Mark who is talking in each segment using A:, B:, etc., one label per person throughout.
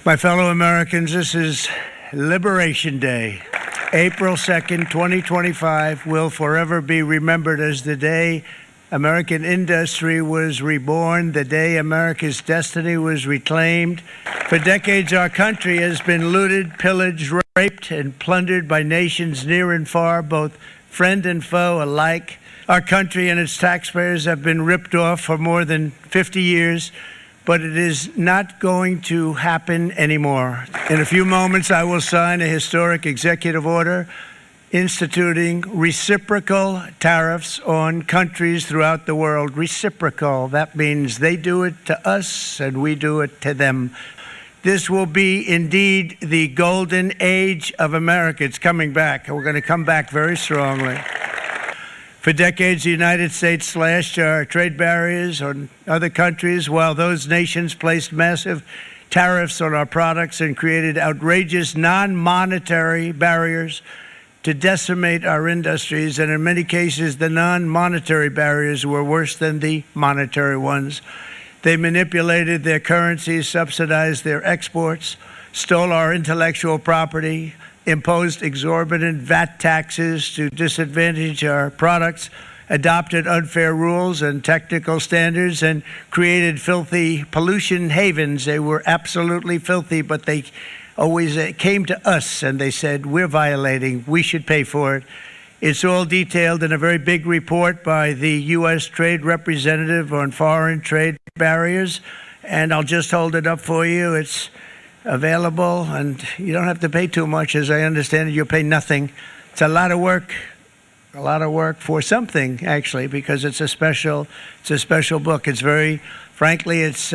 A: My fellow Americans, this is Liberation Day. April 2nd, 2025 will forever be remembered as the day American industry was reborn, the day America's destiny was reclaimed. For decades, our country has been looted, pillaged, raped, and plundered by nations near and far, both friend and foe alike. Our country and its taxpayers have been ripped off for more than 50 years. But it is not going to happen anymore. In a few moments, I will sign a historic executive order instituting reciprocal tariffs on countries throughout the world. Reciprocal, that means they do it to us and we do it to them. This will be indeed the golden age of America. It's coming back, and we're going to come back very strongly. For decades, the United States slashed our trade barriers on other countries, while those nations placed massive tariffs on our products and created outrageous non-monetary barriers to decimate our industries. And in many cases, the non-monetary barriers were worse than the monetary ones. They manipulated their currencies, subsidized their exports, stole our intellectual property, imposed exorbitant VAT taxes to disadvantage our products, adopted unfair rules and technical standards, and created filthy pollution havens. They were absolutely filthy, but they always came to us and they said, we're violating, we should pay for it. It's all detailed in a very big report by the U.S. Trade Representative on Foreign Trade Barriers, and I'll just hold it up for you. It's available, and you don't have to pay too much. As I understand it, you'll pay nothing. It's a lot of work for something, actually, because it's a special book. It's frankly, it's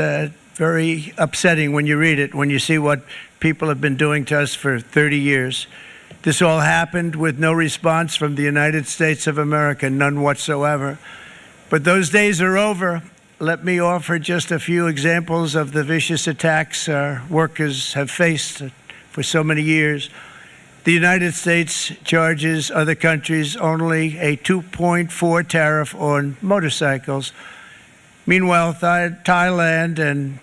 A: very upsetting when you read it, when you see what people have been doing to us for 30 years. This all happened with no response from the United States of America, none whatsoever. But those days are over. Let me offer just a few examples of the vicious attacks our workers have faced for so many years. The United States charges other countries only a 2.4 tariff on motorcycles. Meanwhile, Thailand and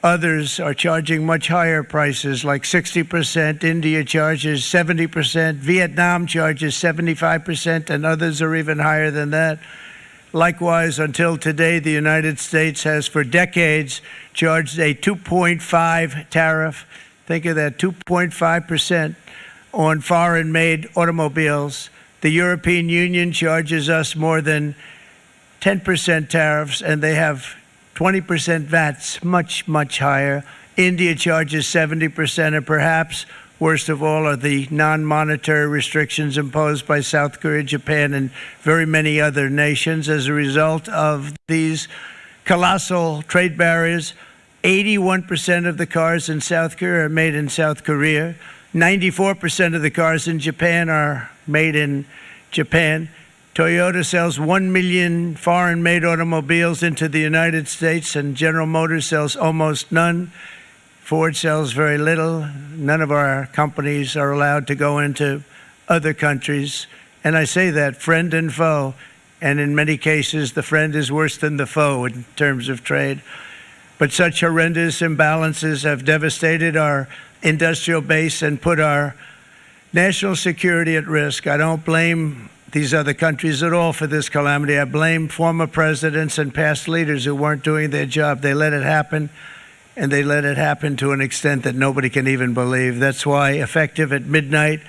A: others are charging much higher prices, like 60%. India charges 70%. Vietnam charges 75%, and others are even higher than that. Likewise, until today, the United States has for decades charged a 2.5 tariff. Think of that, 2.5% on foreign-made automobiles. The European Union charges us more than 10% tariffs, and they have 20% VATs, much, much higher. India charges 70%, and perhaps worst of all are the non-monetary restrictions imposed by South Korea, Japan, and very many other nations. As a result of these colossal trade barriers, 81% of the cars in South Korea are made in South Korea. 94% of the cars in Japan are made in Japan. Toyota sells 1 million foreign-made automobiles into the United States, and General Motors sells almost none. Ford sells very little. None of our companies are allowed to go into other countries. And I say that, friend and foe. And in many cases, the friend is worse than the foe in terms of trade. But such horrendous imbalances have devastated our industrial base and put our national security at risk. I don't blame these other countries at all for this calamity. I blame former presidents and past leaders who weren't doing their job. They let it happen. And they let it happen to an extent that nobody can even believe. That's why, effective at midnight,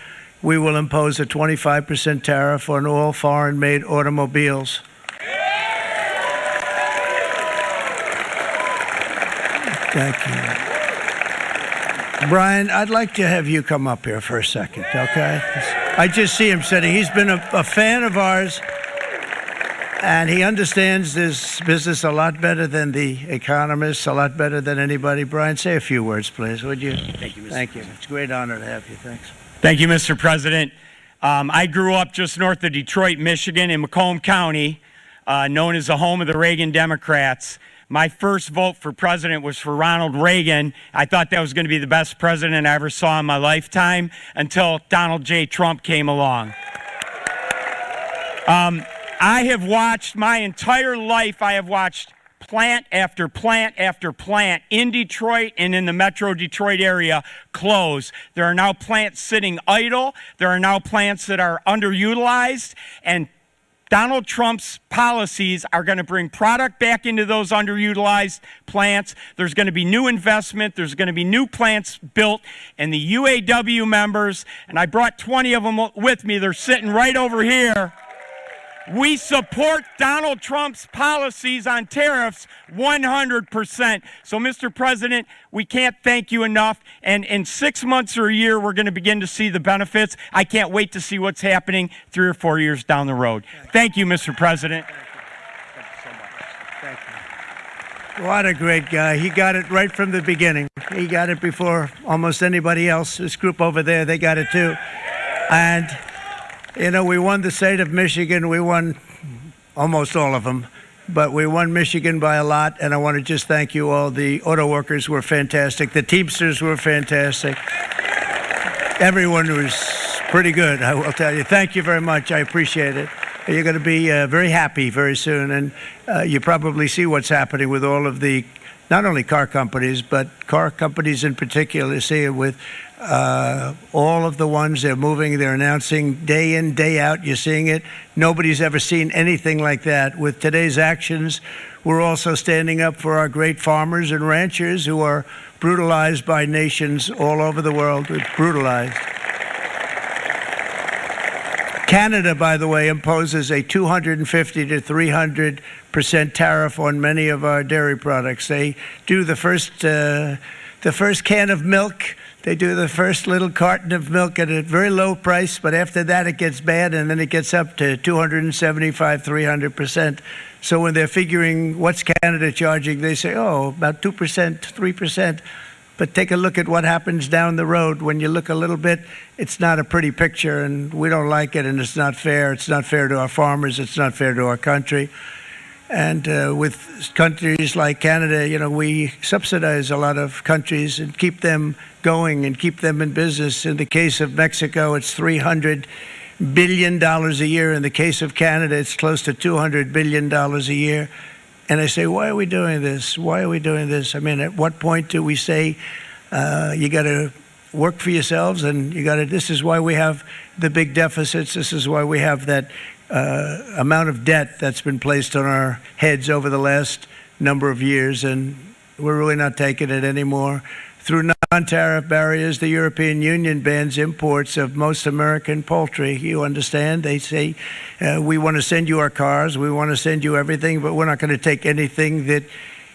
A: we will impose a 25% tariff on all foreign-made automobiles. Thank you. Brian, I'd like to have you come up here for a second, okay? I just see him sitting. He's been a fan of ours. And he understands this business a lot better than the economists, a lot better than anybody. Brian, say a few words, please, would you?
B: Thank you, Mr.
A: Thank you.
B: President.
A: It's a great honor to have you. Thanks.
B: Thank you, Mr. President. I grew up just north of Detroit, Michigan, in Macomb County, known as the home of the Reagan Democrats. My first vote for president was for Ronald Reagan. I thought that was going to be the best president I ever saw in my lifetime until Donald J. Trump came along. I have watched my entire life, I have watched plant after plant after plant in Detroit and in the Metro Detroit area close. There are now plants sitting idle. There are now plants that are underutilized, and Donald Trump's policies are going to bring product back into those underutilized plants. There's going to be new investment. There's going to be new plants built. And the UAW members, and I brought 20 of them with me, they're sitting right over here. We support Donald Trump's policies on tariffs 100%. So, Mr. President, we can't thank you enough. And in 6 months or a year, we're going to begin to see the benefits. I can't wait to see what's happening 3 or 4 years down the road. Thank you, Mr. President.
A: Thank you so much. Thank you. What a great guy. He got it right from the beginning. He got it before almost anybody else. This group over there, they got it too. And you know, we won the state of Michigan. We won almost all of them, but we won Michigan by a lot, and I want to just thank you all. The auto workers were fantastic. The Teamsters were fantastic. Everyone was pretty good, I will tell you. Thank you very much. I appreciate it. You're going to be very happy very soon, and you probably see what's happening with all of the, not only car companies, but car companies in particular. See it with all of the ones they're moving, they're announcing day in, day out. You're seeing it. Nobody's ever seen anything like that. With today's actions, we're also standing up for our great farmers and ranchers who are brutalized by nations all over the world. It's brutalized. Canada, by the way, imposes a 250 to 300% tariff on many of our dairy products. They do the first can of milk. They do the first little carton of milk at a very low price, but after that it gets bad, and then it gets up to 275, 300%. So when they're figuring what's Canada charging, they say, oh, about 2%, 3%. But take a look at what happens down the road. When you look a little bit, it's not a pretty picture, and we don't like it, and it's not fair. It's not fair to our farmers. It's not fair to our country. And with countries like Canada, you know, we subsidize a lot of countries and keep them going and keep them in business. In the case of Mexico, it's $300 billion a year. In the case of Canada, it's close to $200 billion a year. And I say, why are we doing this? Why are we doing this? I mean, at what point do we say you got to work for yourselves, and you got to? This is why we have the big deficits. This is why we have that amount of debt that's been placed on our heads over the last number of years, and we're really not taking it anymore. Through non-tariff barriers, the European Union bans imports of most American poultry. You understand? They say, we want to send you our cars, we want to send you everything, but we're not going to take anything that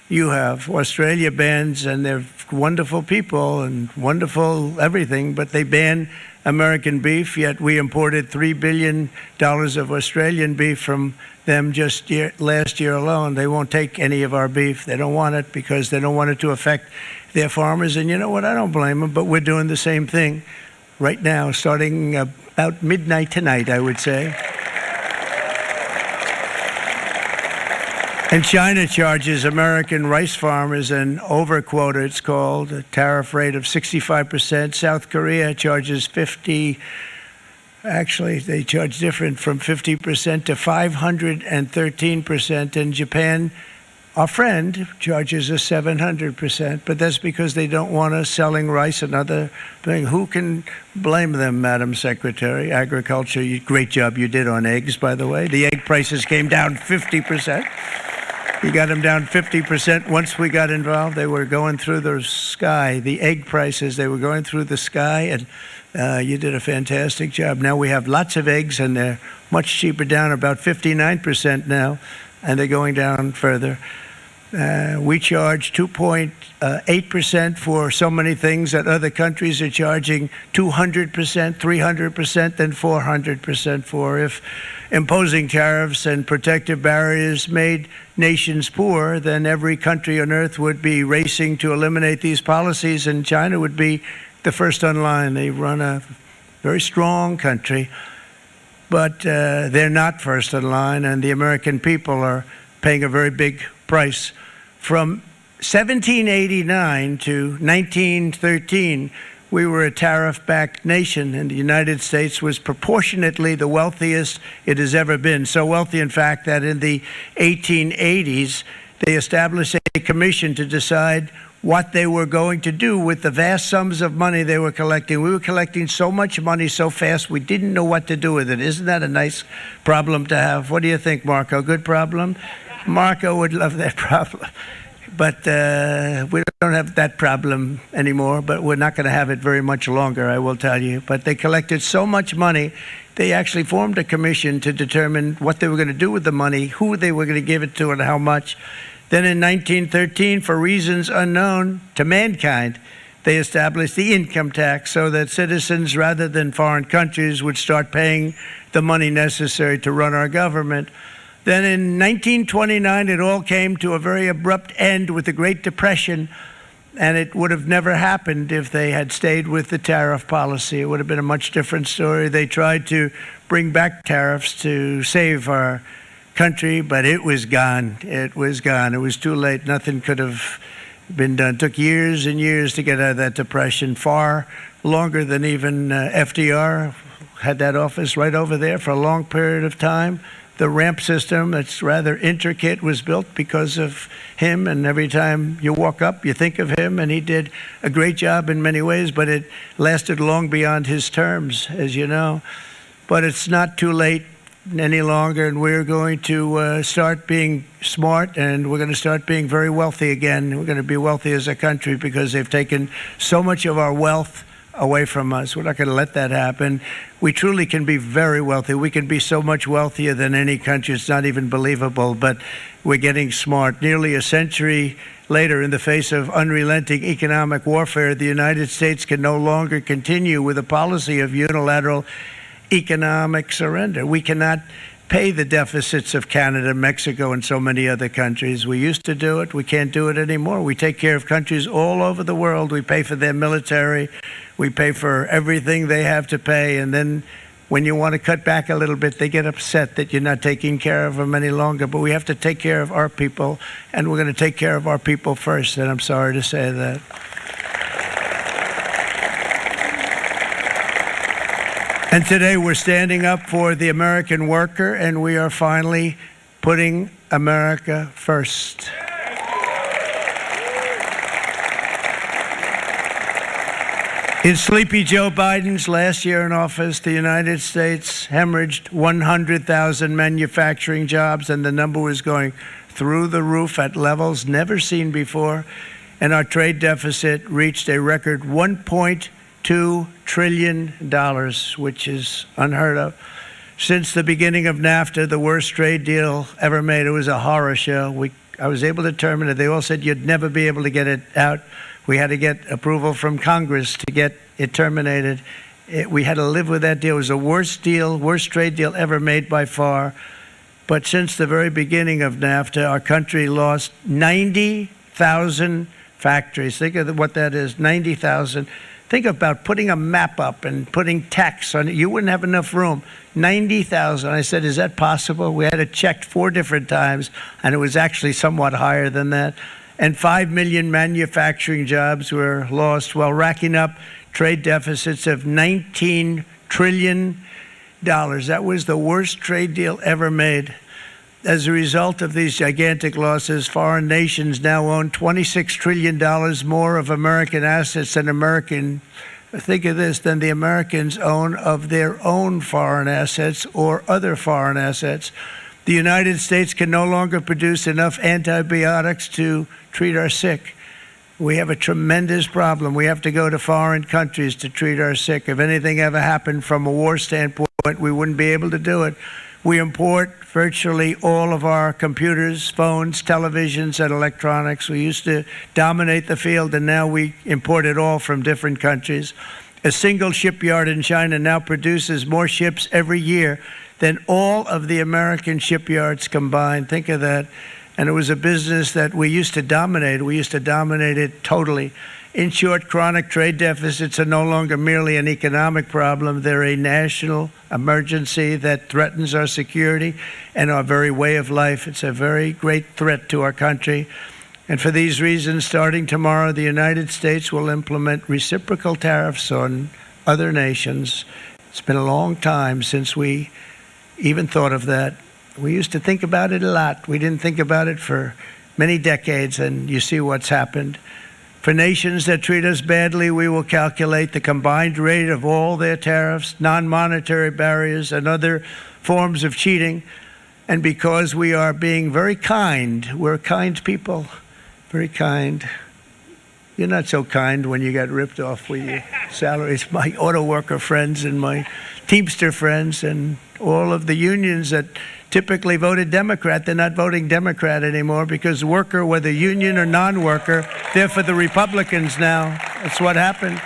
A: you have. Australia bans, and they're wonderful people and wonderful everything, but they ban American beef, yet we imported $3 billion of Australian beef from them just last year alone. They won't take any of our beef. They don't want it because they don't want it to affect their farmers. And you know what? I don't blame them, but we're doing the same thing right now, starting about midnight tonight, I would say. And China charges American rice farmers an overquota, it's called, a tariff rate of 65%. South Korea charges 50%. Actually, they charge different, from 50% to 513%. And Japan, our friend, charges us 700%. But that's because they don't want us selling rice and other things. Who can blame them, Madam Secretary? Agriculture, great job you did on eggs, by the way. The egg prices came down 50%. You got them down 50%. Once we got involved, they were going through the sky. The egg prices, they were going through the sky, and you did a fantastic job. Now we have lots of eggs, and they're much cheaper, down about 59% now, and they're going down further. We charge 2.8% for so many things that other countries are charging 200%, 300%, and 400% for. If imposing tariffs and protective barriers made nations poor, then every country on earth would be racing to eliminate these policies, and China would be the first on line. They run a very strong country, but they're not first in line, and the American people are paying a very big price. From 1789 to 1913, we were a tariff-backed nation, and the United States was proportionately the wealthiest it has ever been. So wealthy, in fact, that in the 1880s, They established a commission to decide what they were going to do with the vast sums of money they were collecting. We were collecting so much money so fast, we didn't know what to do with it. Isn't that a nice problem to have? What do you think, Marco? Good problem? Marco would love that problem. But we don't have that problem anymore, but we're not going to have it very much longer, I will tell you. But they collected so much money, they actually formed a commission to determine what they were going to do with the money, who they were going to give it to, and how much. Then in 1913, for reasons unknown to mankind, they established the income tax so that citizens, rather than foreign countries, would start paying the money necessary to run our government. Then in 1929, it all came to a very abrupt end with the Great Depression, and it would have never happened if they had stayed with the tariff policy. It would have been a much different story. They tried to bring back tariffs to save our country, but it was gone. It was gone. It was too late. Nothing could have been done. It took years and years to get out of that depression, far longer than even FDR had that office right over there for a long period of time. The ramp system, that's rather intricate, was built because of him, and every time you walk up, you think of him, and he did a great job in many ways, but it lasted long beyond his terms, as you know. But it's not too late any longer, and we're going to start being smart, and we're going to start being very wealthy again. We're going to be wealthy as a country because they've taken so much of our wealth away from us. We're not going to let that happen. We truly can be very wealthy. We can be so much wealthier than any country. It's not even believable, but we're getting smart. Nearly a century later, in the face of unrelenting economic warfare, the United States can no longer continue with a policy of unilateral economic surrender. We cannot pay the deficits of Canada, Mexico, and so many other countries. We used to do it. We can't do it anymore. We take care of countries all over the world. We pay for their military. We pay for everything they have to pay. And then when you want to cut back a little bit, they get upset that you're not taking care of them any longer. But we have to take care of our people, and we're going to take care of our people first. And I'm sorry to say that. And today we're standing up for the American worker, and we are finally putting America first. In Sleepy Joe Biden's last year in office, the United States hemorrhaged 100,000 manufacturing jobs, and the number was going through the roof at levels never seen before. And our trade deficit reached a record $1.2 trillion, which is unheard of. Since the beginning of NAFTA, the worst trade deal ever made, it was a horror show. I was able to terminate it. They all said you'd never be able to get it out. We had to get approval from Congress to get it terminated. We had to live with that deal. It was the worst trade deal ever made by far. But since the very beginning of NAFTA, our country lost 90,000 factories. Think of what that is, 90,000. Think about putting a map up and putting text on it. You wouldn't have enough room. 90,000. I said, is that possible? We had it checked 4 different times, and it was actually somewhat higher than that. And 5 million manufacturing jobs were lost while racking up trade deficits of $19 trillion. That was the worst trade deal ever made. As a result of these gigantic losses, foreign nations now own $26 trillion more of American assets than think of this, than the Americans own of their own foreign assets or other foreign assets. The United States can no longer produce enough antibiotics to treat our sick. We have a tremendous problem. We have to go to foreign countries to treat our sick. If anything ever happened from a war standpoint, we wouldn't be able to do it. We import virtually all of our computers, phones, televisions, and electronics. We used to dominate the field, and now we import it all from different countries. A single shipyard in China now produces more ships every year than all of the American shipyards combined. Think of that. And it was a business that we used to dominate. We used to dominate it totally. In short, chronic trade deficits are no longer merely an economic problem. They're a national emergency that threatens our security and our very way of life. It's a very great threat to our country. And for these reasons, starting tomorrow, the United States will implement reciprocal tariffs on other nations. It's been a long time since we even thought of that. We used to think about it a lot. We didn't think about it for many decades, and you see what's happened. For nations that treat us badly, we will calculate the combined rate of all their tariffs, non-monetary barriers, and other forms of cheating. And because we are being very kind, we're kind people, very kind. You're not so kind when you got ripped off with your salaries. My auto worker friends and my Teamster friends and all of the unions that typically voted Democrat, they're not voting Democrat anymore because worker, whether union or non-worker, they're for the Republicans now. That's what happened.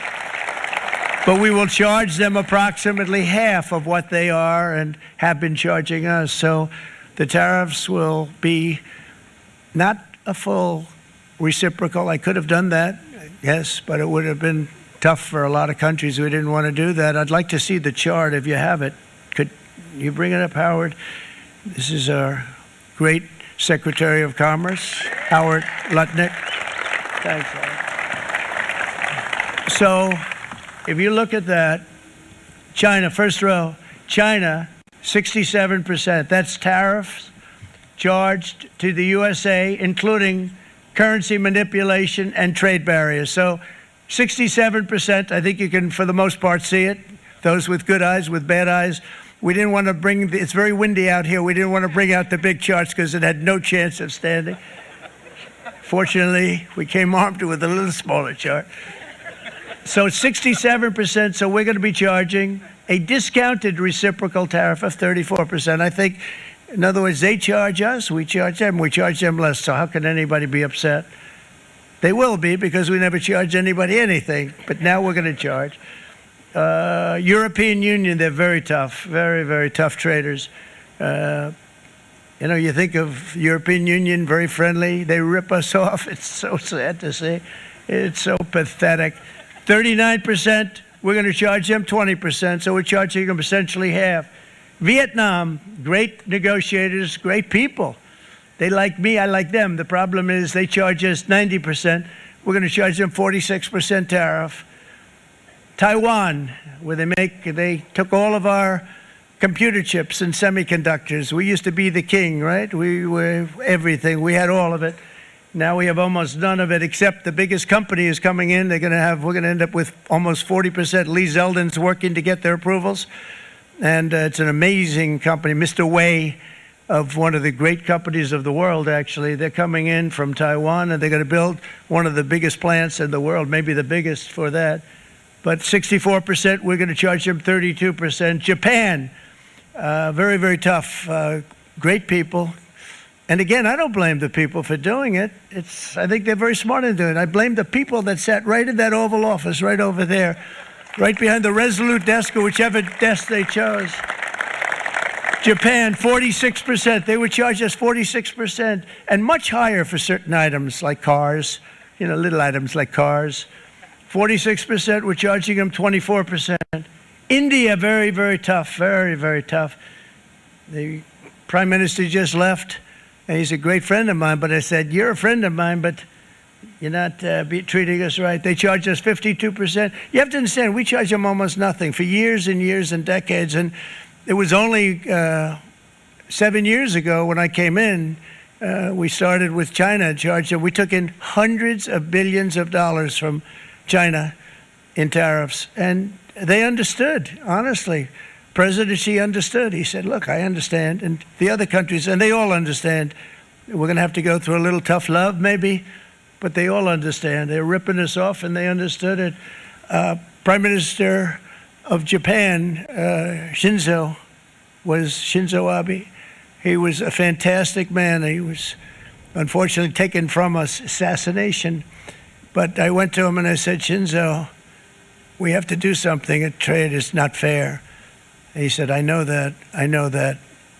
A: But we will charge them approximately half of what they are and have been charging us. So the tariffs will be not a full reciprocal. I could have done that, yes, but it would have been tough for a lot of countries. We didn't want to do that. I'd like to see the chart if you have it. Could you bring it up, Howard? This is our great Secretary of Commerce, Howard Lutnick. Thanks, Howard. So if you look at that, China, first row, China, 67%. That's tariffs charged to the USA, including currency manipulation and trade barriers. So 67%, I think you can, for the most part, see it. Those with good eyes, with bad eyes. We didn't want to bring, it's very windy out here. We didn't want to bring out the big charts because it had no chance of standing. Fortunately, we came armed with a little smaller chart. So 67%, so we're going to be charging a discounted reciprocal tariff of 34%. I think, in other words, they charge us, we charge them less. So how can anybody be upset? They will be because we never charge anybody anything, but now we're going to charge. European Union, they're very tough, very, very tough traders. You know, you think of European Union, very friendly. They rip us off. It's so sad to see. It's so pathetic. 39%, we're going to charge them 20%, so we're charging them essentially half. Vietnam, great negotiators, great people. They like me, I like them. The problem is they charge us 90%. We're going to charge them 46% tariff. Taiwan, where they took all of our computer chips and semiconductors. We used to be the king, right? We were everything. We had all of it. Now we have almost none of it, except the biggest company is coming in. We're going to end up with almost 40%. Lee Zeldin's working to get their approvals. And it's an amazing company. Mr. Wei, of one of the great companies of the world, actually. They're coming in from Taiwan, and they're going to build one of the biggest plants in the world, maybe the biggest for that. But 64%, we're going to charge them 32%. Japan, very, very tough, great people. And again, I don't blame the people for doing it. I think they're very smart in doing it. I blame the people that sat right in that Oval Office, right over there, right behind the Resolute desk or whichever desk they chose. Japan, 46%. They would charge us 46%, and much higher for certain items like cars, you know, little items like cars. 46%, we're charging them 24%. India, very, very tough, very, very tough. The Prime Minister just left, and he's a great friend of mine, but I said, you're a friend of mine, but you're not treating us right. They charge us 52%. You have to understand, we charge them almost nothing for years and years and decades, and it was only 7 years ago when I came in, we started with China and charged them. We took in hundreds of billions of dollars from China in tariffs, and they understood, honestly. President Xi understood. He said, look, I understand, and the other countries, and they all understand. We're going to have to go through a little tough love, maybe, but they all understand. They're ripping us off, and they understood it. Prime Minister of Japan, Shinzo Abe. He was a fantastic man. He was unfortunately taken from us, assassination. But I went to him and I said, Shinzo, we have to do something. A trade is not fair. And he said, I know that.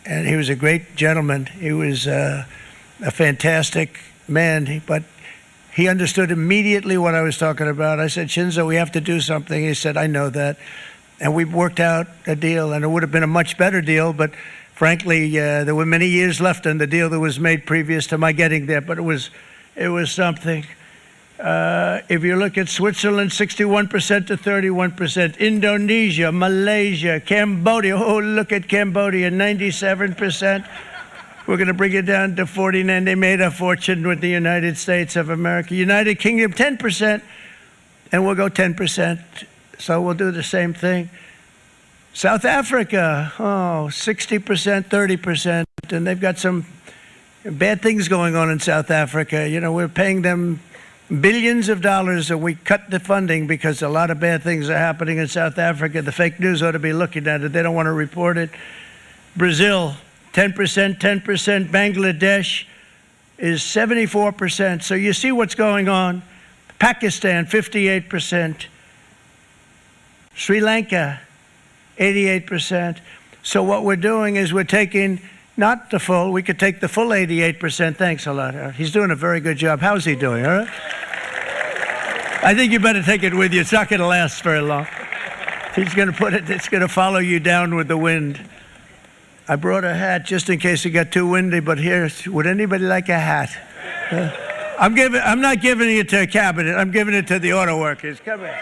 A: And he was a great gentleman. He was a fantastic man, but he understood immediately what I was talking about. I said, Shinzo, we have to do something. He said, I know that. And we worked out a deal, and it would have been a much better deal, but frankly, there were many years left on the deal that was made previous to my getting there, but it was something. If you look at Switzerland, 61% to 31%. Indonesia, Malaysia, Cambodia. Oh, look at Cambodia, 97%. We're going to bring it down to 49. They made a fortune with the United States of America. United Kingdom, 10%, and we'll go 10%. So we'll do the same thing. South Africa, 60%, 30%, and they've got some bad things going on in South Africa. You know, we're paying them billions of dollars, and we cut the funding because a lot of bad things are happening in South Africa. The fake news ought to be looking at it. They don't want to report it. Brazil, 10%, 10%. Bangladesh is 74%. So you see what's going on. Pakistan, 58%. Sri Lanka, 88%. So what we're doing is we're taking not the full, we could take the full 88%. Thanks a lot. He's doing a very good job. How's he doing, all right? I think you better take it with you. It's not going to last very long. He's going to put it, it's going to follow you down with the wind. I brought a hat just in case it got too windy, but here, would anybody like a hat? I'm not giving it to a cabinet. I'm giving it to the auto workers. Come here.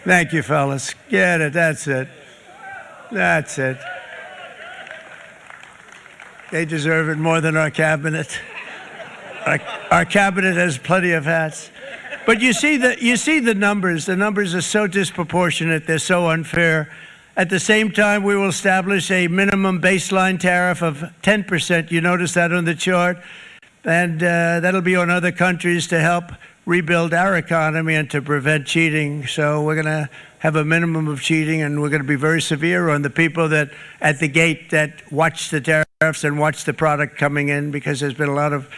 A: Thank you, fellas. Get it. That's it. That's it. They deserve it more than our cabinet. Our cabinet has plenty of hats. But you see the numbers. The numbers are so disproportionate. They're so unfair. At the same time, we will establish a minimum baseline tariff of 10%. You notice that on the chart? And that'll be on other countries to help rebuild our economy and to prevent cheating. So we're going to have a minimum of cheating, and we're going to be very severe on the people that at the gate that watch the tariffs and watch the product coming in, because there's been a lot of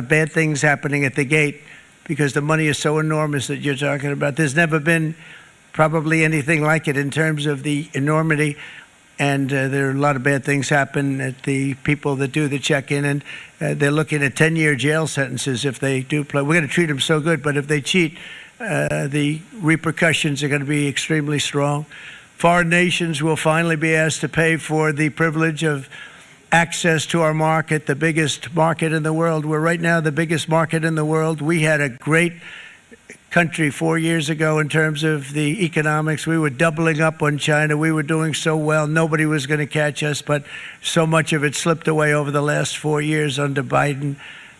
A: bad things happening at the gate because the money is so enormous that you're talking about. There's never been probably anything like it in terms of the enormity. And there are a lot of bad things happen at the people that do the check-in, and they're looking at 10-year jail sentences if they do play. We're going to treat them so good, but if they cheat, the repercussions are going to be extremely strong. Foreign nations will finally be asked to pay for the privilege of access to our market, the biggest market in the world. We're right now the biggest market in the world. We had a great country 4 years ago in terms of the economics. We were doubling up on China. We were doing so well. Nobody was going to catch us, but so much of it slipped away over the last 4 years under Biden.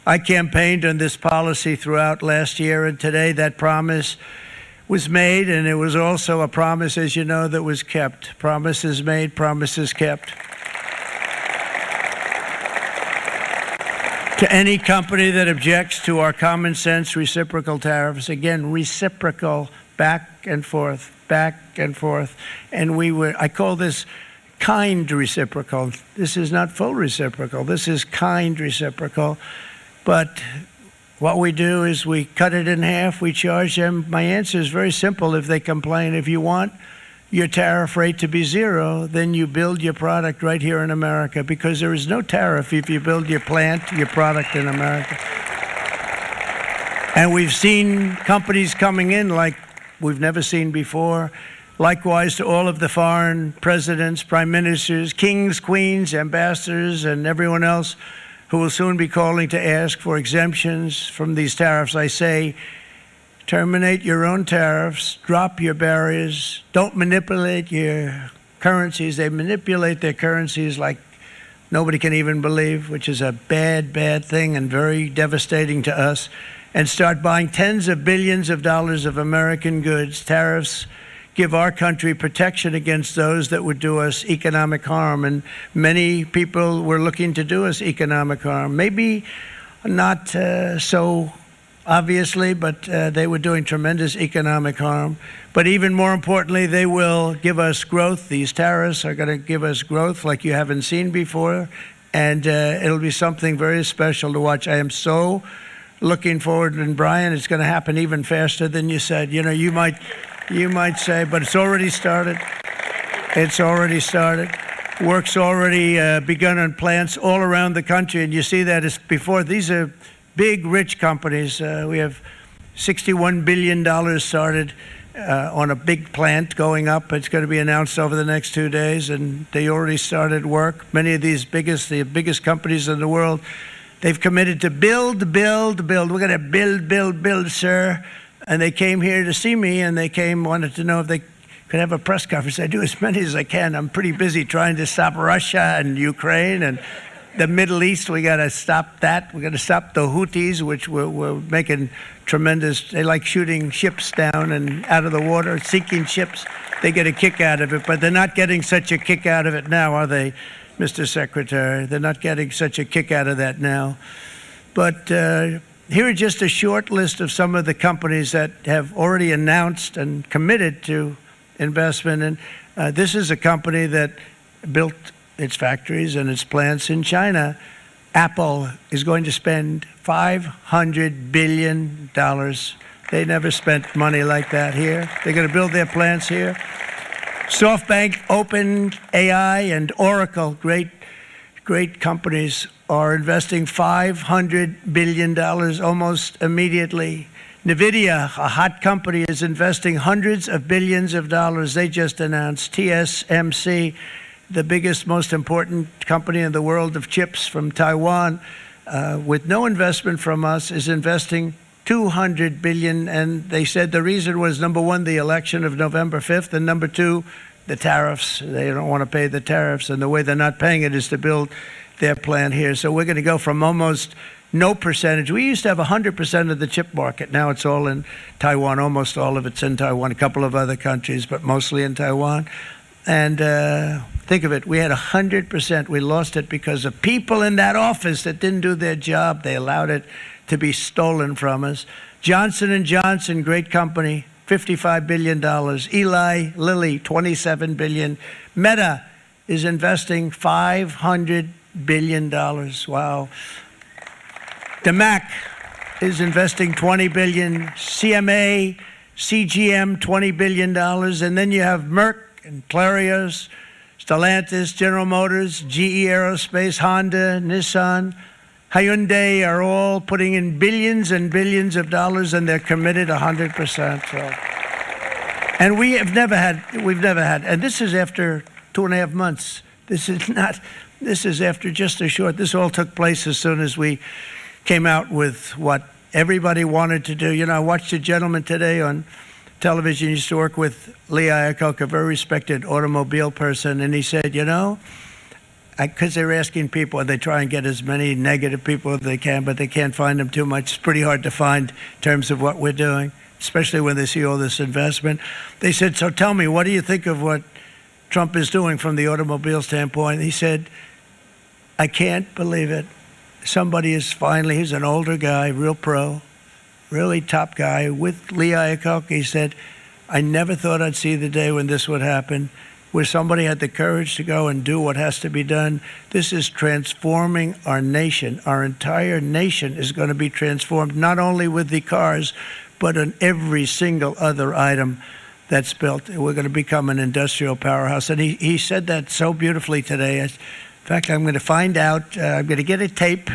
A: I campaigned on this policy throughout last year, and today that promise was made, and it was also a promise, as you know, that was kept. Promises made, promises kept. To any company that objects to our common sense reciprocal tariffs, again, reciprocal, back and forth, back and forth. And I call this kind reciprocal. This is not full reciprocal. This is kind reciprocal. But what we do is we cut it in half. We charge them. My answer is very simple if they complain. If you want your tariff rate to be zero, then you build your product right here in America, because there is no tariff if you build your plant, your product in America. And we've seen companies coming in like we've never seen before. Likewise to all of the foreign presidents, prime ministers, kings, queens, ambassadors, and everyone else who will soon be calling to ask for exemptions from these tariffs, I say, terminate your own tariffs, drop your barriers, don't manipulate your currencies. They manipulate their currencies like nobody can even believe, which is a bad, bad thing and very devastating to us, and start buying tens of billions of dollars of American goods. Tariffs give our country protection against those that would do us economic harm, and many people were looking to do us economic harm. Maybe not so obviously, but they were doing tremendous economic harm. But even more importantly, they will give us growth. These tariffs are going to give us growth like you haven't seen before, and it'll be something very special to watch. I am so looking forward, and Brian, it's going to happen even faster than you said. You know, you might say, but it's already started. It's already started. Work's already begun on plants all around the country, and you see that as before. These are big, rich companies. We have $61 billion started on a big plant going up. It's going to be announced over the next 2 days, and they already started work. Many of these the biggest companies in the world, they've committed to build, build, build. We're going to build, build, build, sir. And they came here to see me, and they wanted to know if they could have a press conference. I do as many as I can. I'm pretty busy trying to stop Russia and Ukraine and the Middle East. We got to stop that. We got to stop the Houthis, which we're making tremendous. They like shooting ships down and out of the water, sinking ships. They get a kick out of it, but they're not getting such a kick out of it now, are they, Mr. Secretary? They're not getting such a kick out of that now. But here are just a short list of some of the companies that have already announced and committed to investment. And this is a company that built its factories and its plants in China. Apple is going to spend $500 billion. They never spent money like that here. They're going to build their plants here. SoftBank, OpenAI, and Oracle, great companies, are investing $500 billion almost immediately. NVIDIA, a hot company, is investing hundreds of billions of dollars. They just announced. TSMC, the biggest, most important company in the world of chips from Taiwan, with no investment from us, is investing $200 billion. And they said the reason was, number one, the election of November 5th, and number two, the tariffs. They don't want to pay the tariffs, and the way they're not paying it is to build their plant here. So we're going to go from almost no percentage. We used to have 100% of the chip market. Now it's all in Taiwan. Almost all of it's in Taiwan, a couple of other countries, but mostly in Taiwan. And think of it, we had 100%. We lost it because of people in that office that didn't do their job. They allowed it to be stolen from us. Johnson & Johnson, great company, $55 billion. Eli Lilly, $27 billion. Meta is investing $500 billion. Wow. DeMac is investing $20 billion. CMA, CGM, $20 billion. And then you have Merck and Clarios, Stellantis, General Motors, GE Aerospace, Honda, Nissan, Hyundai are all putting in billions and billions of dollars, and they're committed 100%. So. And we've never had, and this is after 2.5 months. This is after just a short, this all took place as soon as we came out with what everybody wanted to do. You know, I watched a gentleman today on television. He used to work with Lee Iacocca, a very respected automobile person, and he said, you know, because they're asking people, and they try and get as many negative people as they can, but they can't find them too much. It's pretty hard to find in terms of what we're doing, especially when they see all this investment. They said, so tell me, what do you think of what Trump is doing from the automobile standpoint? He said, I can't believe it. Somebody is finally, he's an older guy, real pro, really top guy, with Lee Iacocca. He said, I never thought I'd see the day when this would happen, where somebody had the courage to go and do what has to be done. This is transforming our nation. Our entire nation is going to be transformed, not only with the cars, but on every single other item that's built. We're going to become an industrial powerhouse. And he said that so beautifully today. In fact, I'm going to find out, I'm going to get a tape.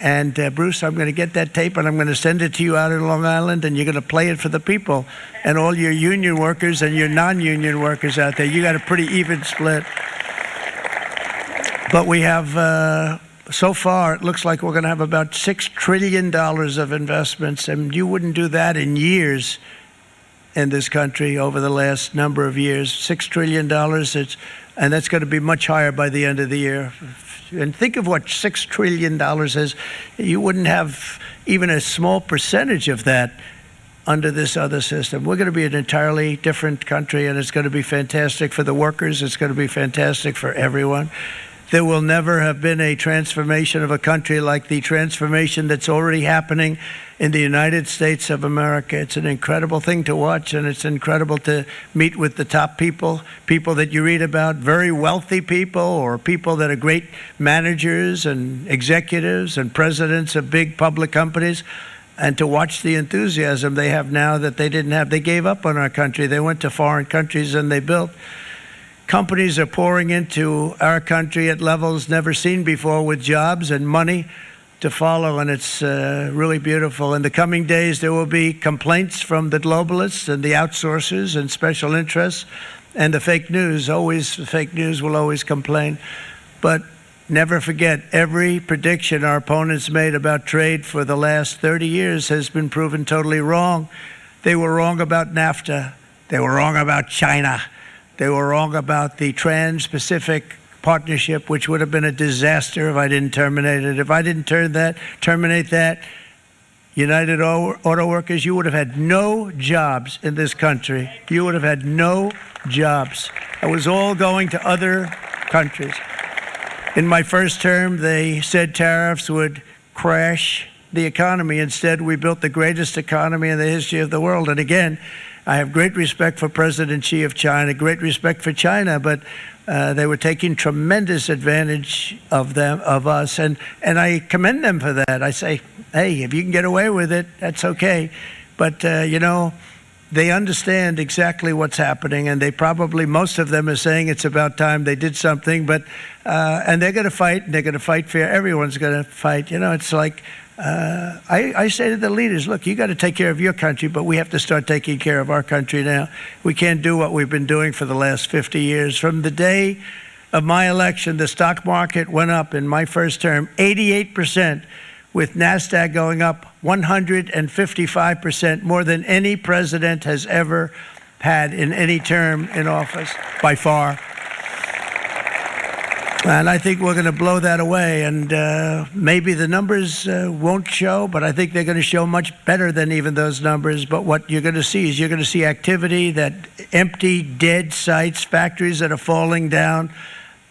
A: And Bruce, I'm going to get that tape, and I'm going to send it to you out in Long Island, and you're going to play it for the people and all your union workers and your non-union workers out there. You got a pretty even split. But we have, so far, it looks like we're going to have about $6 trillion of investments, and you wouldn't do that in years in this country over the last number of years. $6 trillion, and that's going to be much higher by the end of the year. And think of what $6 trillion is. You wouldn't have even a small percentage of that under this other system. We're going to be an entirely different country, and it's going to be fantastic for the workers. It's going to be fantastic for everyone. There will never have been a transformation of a country like the transformation that's already happening in the United States of America. It's an incredible thing to watch, and it's incredible to meet with the top people that you read about, very wealthy people, or people that are great managers and executives and presidents of big public companies, and to watch the enthusiasm they have now that they didn't have. They gave up on our country. They went to foreign countries and they built. Companies are pouring into our country at levels never seen before, with jobs and money to follow, and it's really beautiful. In the coming days, there will be complaints from the globalists and the outsourcers and special interests and the fake news. Fake news will always complain. But never forget, every prediction our opponents made about trade for the last 30 years has been proven totally wrong. They were wrong about NAFTA. They were wrong about China. They were wrong about the Trans-Pacific Partnership, which would have been a disaster if I didn't terminate it. If I didn't terminate that, United Auto Workers, you would have had no jobs in this country. You would have had no jobs. It was all going to other countries. In my first term, they said tariffs would crash the economy. Instead, we built the greatest economy in the history of the world. And again, I have great respect for President Xi of China, great respect for China, but they were taking tremendous advantage of us, and I commend them for that. I say, hey, if you can get away with it, that's okay. But, they understand exactly what's happening, and they probably, most of them are saying it's about time they did something, but, and they're going to fight, and they're going to fight fair. Everyone's going to fight. It's like, I say to the leaders, look, you got to take care of your country, but we have to start taking care of our country now. We can't do what we've been doing for the last 50 years. From the day of my election, the stock market went up in my first term 88%, with NASDAQ going up 155%, more than any president has ever had in any term in office, by far. And I think we're going to blow that away. And maybe the numbers won't show, but I think they're going to show much better than even those numbers. But what you're going to see is you're going to see activity, that empty, dead sites, factories that are falling down.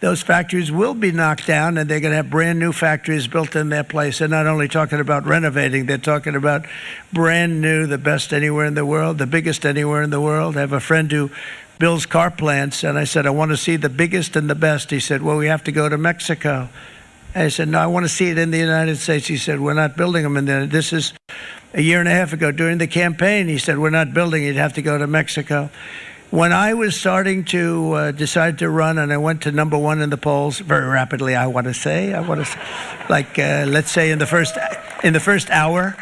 A: Those factories will be knocked down, and they're going to have brand new factories built in their place. They're not only talking about renovating, they're talking about brand new, the best anywhere in the world, the biggest anywhere in the world. I have a friend who builds car plants, and I said, I want to see the biggest and the best. He said, well, we have to go to Mexico. I said, no, I want to see it in the United States. He said, we're not building them in there. This is a year and a half ago during the campaign. He said, we're not building it. You'd have to go to Mexico. When I was starting to decide to run, and I went to number one in the polls very rapidly, I want to say, like let's say in the first hour,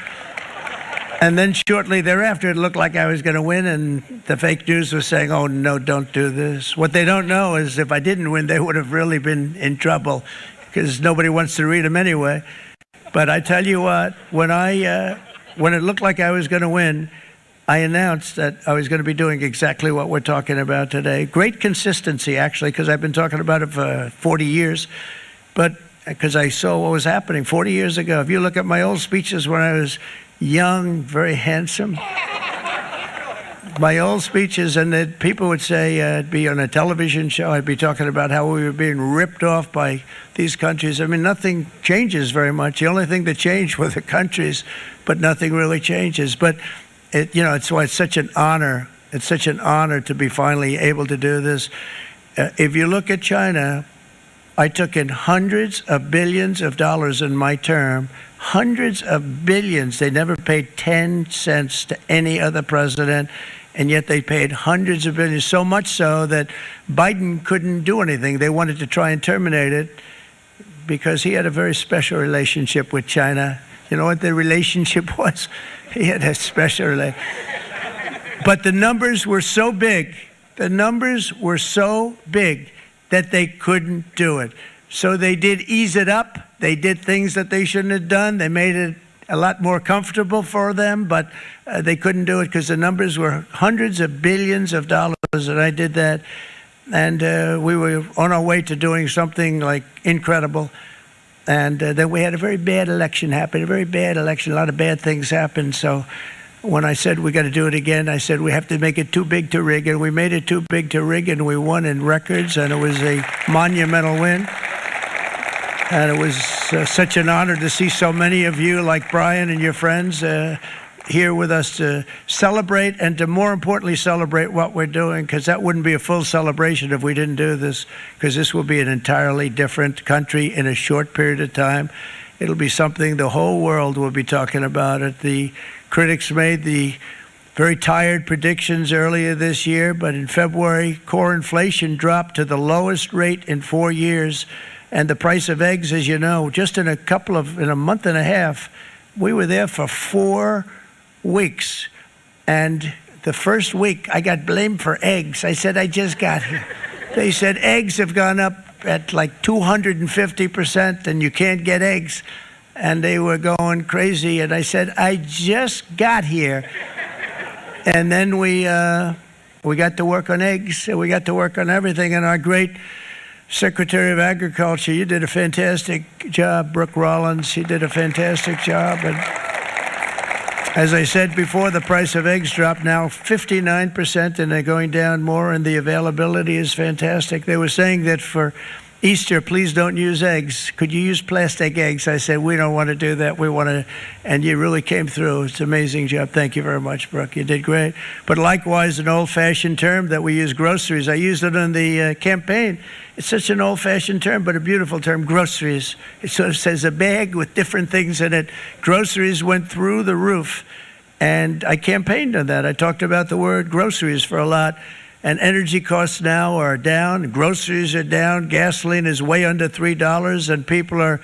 A: and then shortly thereafter, it looked like I was going to win, and the fake news was saying, "Oh no, don't do this." What they don't know is if I didn't win, they would have really been in trouble, because nobody wants to read them anyway. But I tell you what, when it looked like I was going to win, I announced that I was going to be doing exactly what we're talking about today. Great consistency, actually, because I've been talking about it for 40 years. But because I saw what was happening 40 years ago. If you look at my old speeches when I was young, very handsome, my old speeches, and that people would say, I'd be on a television show, I'd be talking about how we were being ripped off by these countries. I mean, nothing changes very much. The only thing that changed were the countries, but nothing really changes. But it's why it's such an honor. It's such an honor to be finally able to do this. If you look at China, I took in hundreds of billions of dollars in my term, hundreds of billions. They never paid 10 cents to any other president, and yet they paid hundreds of billions, so much so that Biden couldn't do anything. They wanted to try and terminate it because he had a very special relationship with China. You know what the relationship was? He had a special relationship. But the numbers were so big, that they couldn't do it. So they did ease it up. They did things that they shouldn't have done. They made it a lot more comfortable for them, but they couldn't do it because the numbers were hundreds of billions of dollars, and I did that. And we were on our way to doing something like incredible. And then we had a very bad election happen, a lot of bad things happened. So when I said we got to do it again, I said we have to make it too big to rig, and we made it too big to rig, and we won in records, and it was a monumental win. And it was such an honor to see so many of you, like Brian and your friends, here with us to celebrate, and to more importantly celebrate what we're doing, because that wouldn't be a full celebration if we didn't do this, because this will be an entirely different country in a short period of time. It'll be something the whole world will be talking about it. The critics made the very tired predictions earlier this year, but in February, core inflation dropped to the lowest rate in 4 years, and the price of eggs, as you know, just in a month and a half, we were there for 4 weeks, and the first week I got blamed for eggs. I said, I just got here. They said eggs have gone up at like 250%, and you can't get eggs, and they were going crazy, and I said, I just got here. And then we We got to work on eggs, and we got to work on everything. And our great Secretary of Agriculture, you did a fantastic job. Brooke Rollins, you did a fantastic job. And as I said before, the price of eggs dropped now 59%, and they're going down more, and the availability is fantastic. They were saying that for Easter, please don't use eggs. Could you use plastic eggs? I said, we don't want to do that. We want to, and you really came through. It's an amazing job. Thank you very much, Brooke. You did great. But likewise, an old-fashioned term that we use, groceries. I used it in the campaign. It's such an old-fashioned term, but a beautiful term, groceries. It sort of says a bag with different things in it. Groceries went through the roof, and I campaigned on that. I talked about the word groceries for a lot. And energy costs now are down, groceries are down, gasoline is way under $3, and people are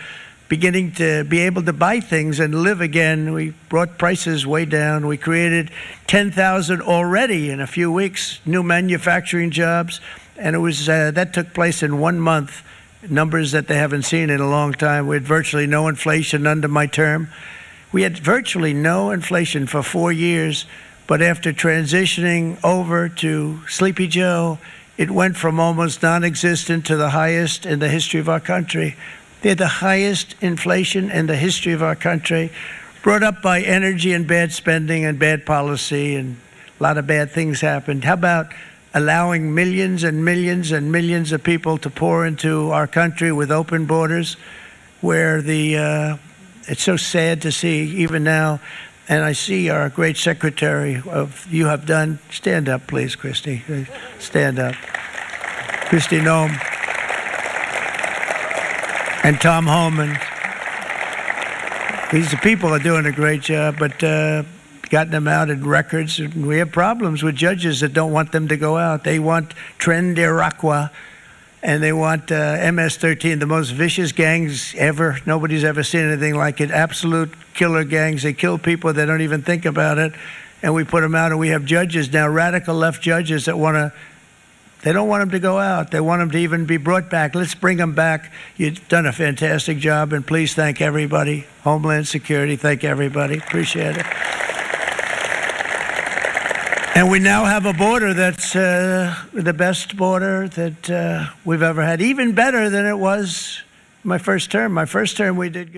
A: beginning to be able to buy things and live again. We brought prices way down. We created 10,000 already in a few weeks, new manufacturing jobs, and it was that took place in 1 month, numbers that they haven't seen in a long time. We had virtually no inflation under my term. We had virtually no inflation for 4 years. But after transitioning over to Sleepy Joe, it went from almost non-existent to the highest in the history of our country. They're the highest inflation in the history of our country, brought up by energy and bad spending and bad policy, and a lot of bad things happened. How about allowing millions and millions and millions of people to pour into our country with open borders, where it's so sad to see even now. And I see our great secretary you have done. Stand up, please, Christy. Stand up. Christy Nome. And Tom Homan. These people are doing a great job, but gotten them out in records. And we have problems with judges that don't want them to go out. They want Tren de Aragua, and they want MS-13, the most vicious gangs ever. Nobody's ever seen anything like it. Absolute killer gangs. They kill people. They don't even think about it. And we put them out, and we have judges now, radical left judges that they don't want them to go out. They want them to even be brought back. Let's bring them back. You've done a fantastic job, and please thank everybody. Homeland Security, thank everybody. Appreciate it. And we now have a border that's the best border that we've ever had, even better than it was my first term. My first term, we did good.